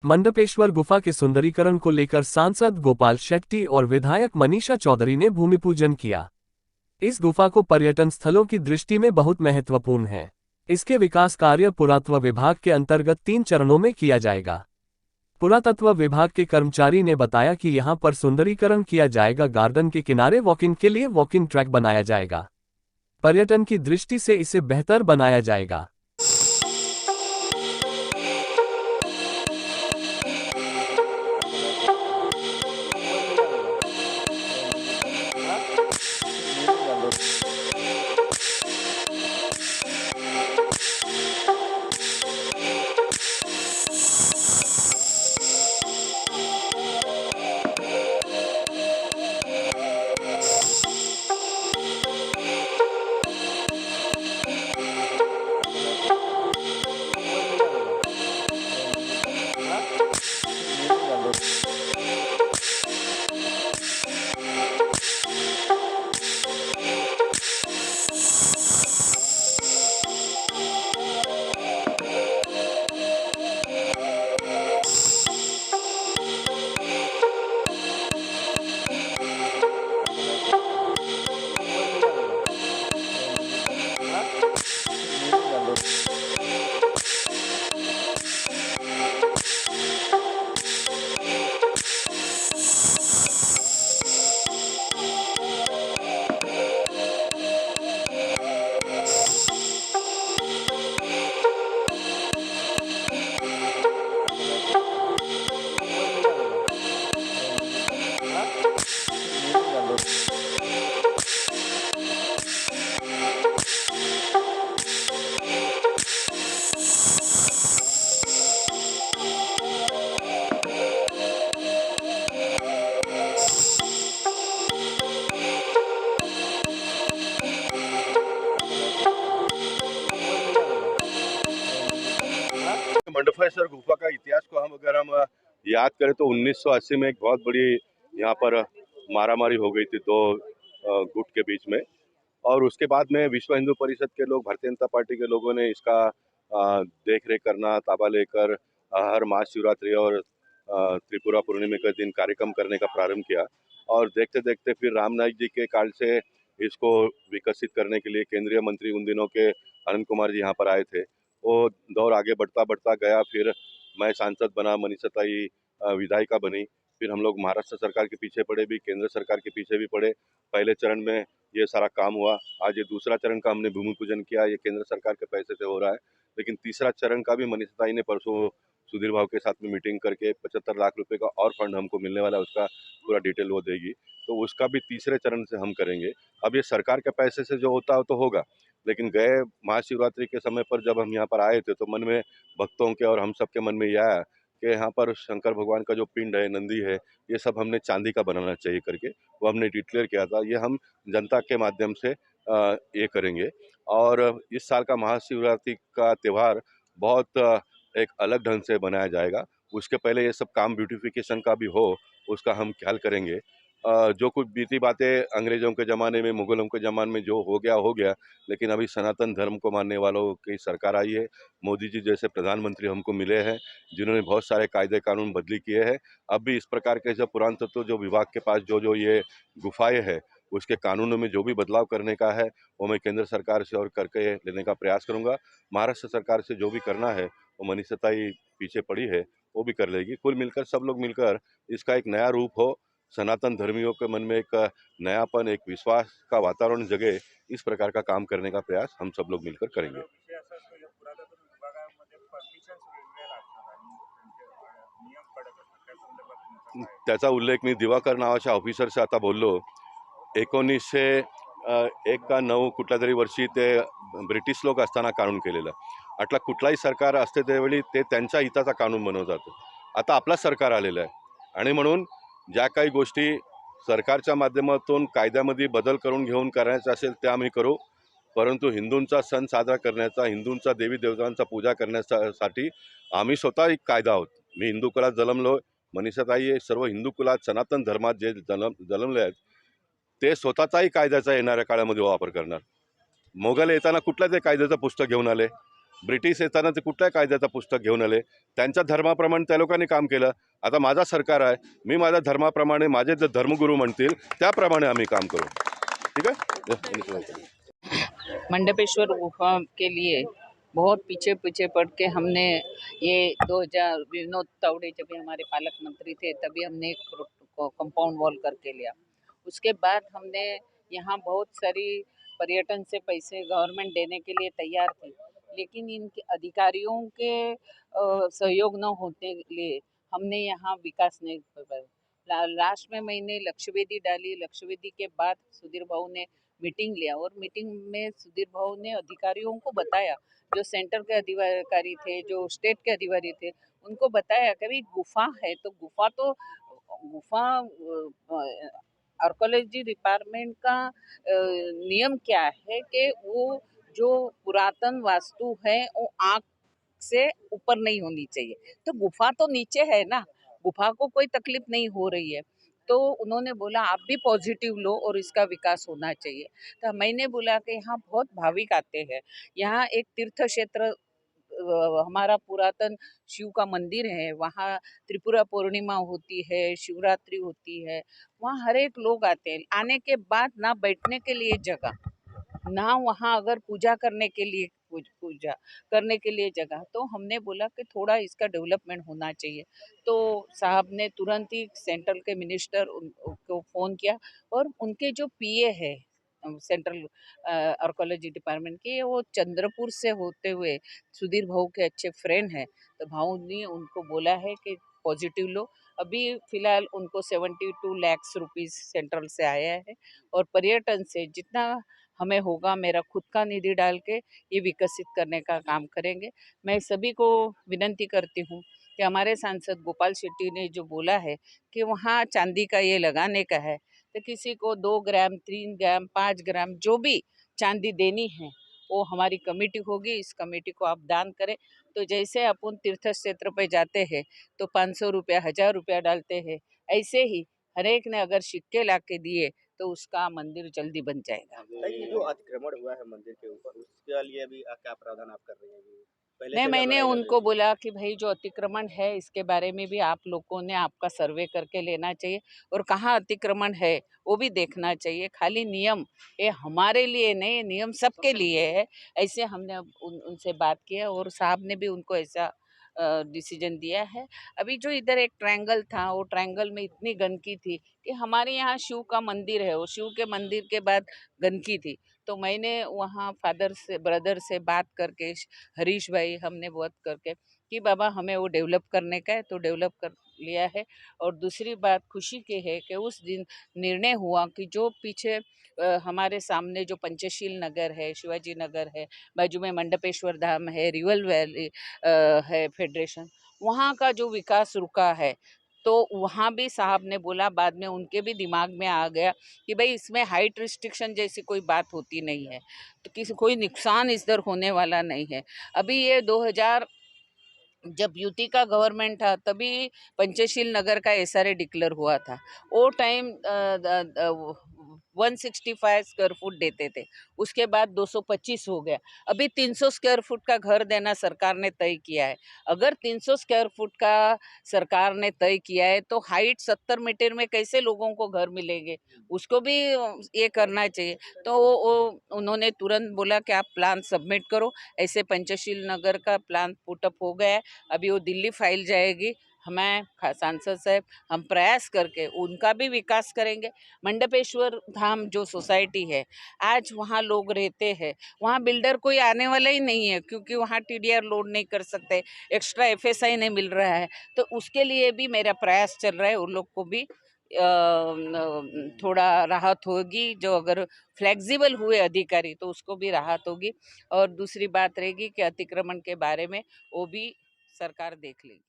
मंडपेश्वर गुफा के सुंदरीकरण को लेकर सांसद गोपाल शेट्टी और विधायक मनीषा चौधरी ने भूमि पूजन किया। इस गुफा को पर्यटन स्थलों की दृष्टि में बहुत महत्वपूर्ण है। इसके विकास कार्य पुरातत्व विभाग के अंतर्गत 3 चरणों में किया जाएगा। पुरातत्व विभाग के कर्मचारी ने बताया कि यहां पर सुंदरीकरण किया जाएगा। गार्डन के किनारे वॉकिंग के लिए वॉकिंग ट्रैक बनाया जाएगा। पर्यटन की दृष्टि से इसे बेहतर बनाया जाएगा। मंडपेश्वर गुफा का इतिहास को हम याद करें तो 1980 में एक बहुत बड़ी यहाँ पर मारामारी हो गई थी दो गुट के बीच में, और उसके बाद में विश्व हिंदू परिषद के लोग, भारतीय जनता पार्टी के लोगों ने इसका देख रेख करना, ताबा लेकर हर महाशिवरात्रि और त्रिपुरा पूर्णिमा के दिन कार्यक्रम करने का प्रारंभ किया। और देखते देखते फिर रामनाथ जी के काल से इसको विकसित करने के लिए केंद्रीय मंत्री उन दिनों के अनंत कुमार जी यहाँ पर आए थे। वो दौर आगे बढ़ता बढ़ता गया। फिर मैं सांसद बना, मनीषा ताई विधायिका बनी। फिर हम लोग महाराष्ट्र सरकार के पीछे पड़े भी, केंद्र सरकार के पीछे भी पड़े। पहले चरण में ये सारा काम हुआ। आज ये दूसरा चरण का हमने भूमि पूजन किया। ये केंद्र सरकार के पैसे से हो रहा है, लेकिन तीसरा चरण का भी मनीषा ताई ने परसों सुधीर भाव के साथ में मीटिंग करके 75 लाख रुपए का और फंड हमको मिलने वाला है, उसका पूरा डिटेल वो देगी। तो उसका भी तीसरे चरण से हम करेंगे। अब ये सरकार के पैसे से जो होता है तो होगा, लेकिन गए महाशिवरात्रि के समय पर जब हम यहाँ पर आए थे तो मन में भक्तों के और हम सबके मन में यह आया कि यहाँ पर शंकर भगवान का जो पिंड है, नंदी है, ये सब हमने चांदी का बनाना चाहिए करके वो हमने डिक्लेयर किया था। ये हम जनता के माध्यम से ये करेंगे। और इस साल का महाशिवरात्रि का त्यौहार बहुत एक अलग ढंग से बनाया जाएगा। उसके पहले ये सब काम ब्यूटिफिकेशन का भी हो, उसका हम ख्याल करेंगे। जो कुछ बीती बातें अंग्रेजों के ज़माने में, मुगलों के ज़माने में जो हो गया, लेकिन अभी सनातन धर्म को मानने वालों की सरकार आई है। मोदी जी जैसे प्रधानमंत्री हमको मिले हैं, जिन्होंने बहुत सारे कायदे कानून बदली किए हैं। अब भी इस प्रकार के जो पुरातत्व जो विभाग के पास जो ये गुफाएं हैं, उसके कानूनों में जो भी बदलाव करने का है वो मैं केंद्र सरकार से और करके लेने का प्रयास करूंगा। महाराष्ट्र सरकार से जो भी करना है वो मनीषा ताई पीछे पड़ी है, वो भी कर लेगी। कुल मिलकर सब लोग मिलकर इसका एक नया रूप हो, सनातन धर्मियों के मन में एक नयापन, एक विश्वास का वातावरण जगे, इस प्रकार का काम करने का प्रयास हम सब लोग मिलकर करेंगे। त्याचा उल्लेख मी दिवाकर नावाच्या ऑफिसरशी आता बोललो। 1901 का 9 कुठल्या तरी वर्षी ते ब्रिटिश लोक असताना कानून केलेलं। अटला कुठलाही सरकार असते त्यावेळी ते त्यांच्या हिताचा कानून बनवतात। आता आपला सरकार आलेलं आहे आणि म्हणून ज्या काही गोष्टी सरकारच्या माध्यमातून कायद्यामध्ये बदल करून घेऊन करायचं असेल त्या आम्ही करू, परंतु हिंदूंचा सण साजरा करण्याचा, हिंदूंचा देवी देवतांचा पूजा करण्यासाठी आम्ही स्वतः एक कायदा आहोत। मी हिंदू कुलात जन्मलो, मनीषाताई हे सर्व हिंदू कुलात सनातन धर्मात जे जन्मले आहेत ते स्वतःचाही कायद्याचा येणाऱ्या काळामध्ये वापर करणार। मोगल येताना कुठल्या ते कायद्याचं पुस्तक घेऊन आले? ब्रिटिश येताना ते कुठल्या कायद्याचं पुस्तक घेऊन आले, त्यांच्या धर्माप्रमाणे त्या लोकांनी काम केलं. आता माझा सरकार आहे, मी माझ्या धर्माप्रमाणे माझे जे धर्मगुरू म्हणतील त्याप्रमाणे आम्ही काम करू. ठीक आहे. मंडपेश्वर गुफा के लिए बहुत पीछे पीछे पड़ के हमने ये 2000 विनोद तावड़े जब भी हमारे पालक मंत्री थे तभी हमने एक कंपाउंड वॉल करके लिया। उसके बाद हमने यहाँ बहुत सारी पर्यटन से पैसे गवर्नमेंट देने के लिए तैयार थी, लेकिन इनके अधिकारियों के सहयोग न होते लिए हमने यहाँ विकास नहीं कर पाया। लास्ट में मैंने लक्ष्यवेदी डाली, लक्ष्यवेदी के बाद सुधीर भाऊ ने मीटिंग लिया और मीटिंग में सुधीर भाऊ ने अधिकारियों को बताया, जो सेंटर के अधिकारी थे, जो स्टेट के अधिकारी थे, उनको बताया कि भाई गुफा है तो गुफा आर्कोलॉजी डिपार्टमेंट का नियम क्या है कि वो जो पुरातन वास्तु है वो आँख से ऊपर नहीं होनी चाहिए। तो गुफा तो नीचे है ना, गुफा को कोई तकलीफ नहीं हो रही है। तो उन्होंने बोला आप भी पॉजिटिव लो और इसका विकास होना चाहिए। तो मैंने बोला कि यहाँ बहुत भाविक आते हैं, यहाँ एक तीर्थ क्षेत्र हमारा पुरातन शिव का मंदिर है, वहाँ त्रिपुरा पूर्णिमा होती है, शिवरात्रि होती है, वहाँ हर एक लोग आते हैं। आने के बाद ना बैठने के लिए जगह, ना वहाँ अगर पूजा करने के लिए पूजा करने के लिए जगह, तो हमने बोला कि थोड़ा इसका डेवलपमेंट होना चाहिए। तो साहब ने तुरंत ही सेंट्रल के मिनिस्टर को फ़ोन किया और उनके जो पीए है सेंट्रल आर्कोलॉजी डिपार्टमेंट के, वो चंद्रपुर से होते हुए सुधीर भाऊ के अच्छे फ्रेंड हैं, तो भाऊ ने उनको बोला है कि पॉजिटिव लो। अभी फ़िलहाल उनको 72 लाख रुपीज़ सेंट्रल से आया है और पर्यटन से जितना हमें होगा मेरा खुद का निधि डाल के ये विकसित करने का काम करेंगे। मैं सभी को विनंती करती हूँ कि हमारे सांसद गोपाल शेट्टी ने जो बोला है कि वहाँ चांदी का ये लगाने का है, तो किसी को 2 ग्राम, 3 ग्राम, 5 ग्राम जो भी चांदी देनी है वो हमारी कमेटी होगी, इस कमेटी को आप दान करें। तो जैसे अपन तीर्थ क्षेत्र पे जाते हैं तो 500 रुपया, 1000 रुपया डालते हैं, ऐसे ही हर एक ने अगर सिक्के ला के दिए तो उसका मंदिर जल्दी बन जाएगा। ये जो अतिक्रमण हुआ है मंदिर के ऊपर, उसके लिए भी क्या प्रावधान आप कर रही हैं अभी? पहले नहीं, से मैंने लड़ाई लड़ रही उनको थी। बोला कि भाई जो अतिक्रमण है इसके बारे में भी आप लोगों ने आपका सर्वे करके लेना चाहिए और कहाँ अतिक्रमण है वो भी देखना चाहिए। खाली नियम ये हमारे लिए नहीं, नियम सबके लिए है। ऐसे हमने उनसे बात किया और साहब ने भी उनको ऐसा डिसीजन दिया है। अभी जो इधर एक ट्रायंगल था, वो ट्रायंगल में इतनी गंदगी थी कि हमारे यहाँ शिव का मंदिर है, वो शिव के मंदिर के बाद गंदगी थी। तो मैंने वहाँ फादर से, ब्रदर से बात करके, हरीश भाई हमने बात करके कि बाबा हमें वो डेवलप करने का है, तो डेवलप कर लिया है। और दूसरी बात खुशी की है कि उस दिन निर्णय हुआ कि जो पीछे हमारे सामने जो पंचशील नगर है, शिवाजी नगर है, बाजू में मंडपेश्वर धाम है, रिवर वैली है फेडरेशन, वहाँ का जो विकास रुका है, तो वहाँ भी साहब ने बोला, बाद में उनके भी दिमाग में आ गया कि भाई इसमें हाइट रिस्ट्रिक्शन जैसी कोई बात होती नहीं है, तो किसी कोई नुकसान इधर होने वाला नहीं है। अभी ये 2000 जब यूटी का गवर्नमेंट था तभी पंचशील नगर का एसआरए डिक्लेयर हुआ था। वो टाइम 165 स्क्वायर फुट देते थे, उसके बाद 225 हो गया, अभी 300 स्क्वायर फुट का घर देना सरकार ने तय किया है। अगर 300 स्क्वायर फुट का सरकार ने तय किया है तो हाइट 70 मीटर में कैसे लोगों को घर मिलेंगे, उसको भी ये करना चाहिए। तो वो उन्होंने तुरंत बोला कि आप प्लान सबमिट करो। ऐसे पंचशील नगर का प्लान पुटअप हो गया है, अभी वो दिल्ली फाइल जाएगी। हमें सांसद साहब हम प्रयास करके उनका भी विकास करेंगे। मंडपेश्वर धाम जो सोसाइटी है, आज वहाँ लोग रहते हैं, वहाँ बिल्डर कोई आने वाला ही नहीं है क्योंकि वहाँ टीडीआर लोड नहीं कर सकते, एक्स्ट्रा एफएसआई नहीं मिल रहा है। तो उसके लिए भी मेरा प्रयास चल रहा है, उन लोग को भी थोड़ा राहत होगी। जो अगर फ्लेक्सिबल हुए अधिकारी तो उसको भी राहत होगी। और दूसरी बात रहेगी कि अतिक्रमण के बारे में वो भी सरकार देख लेगी।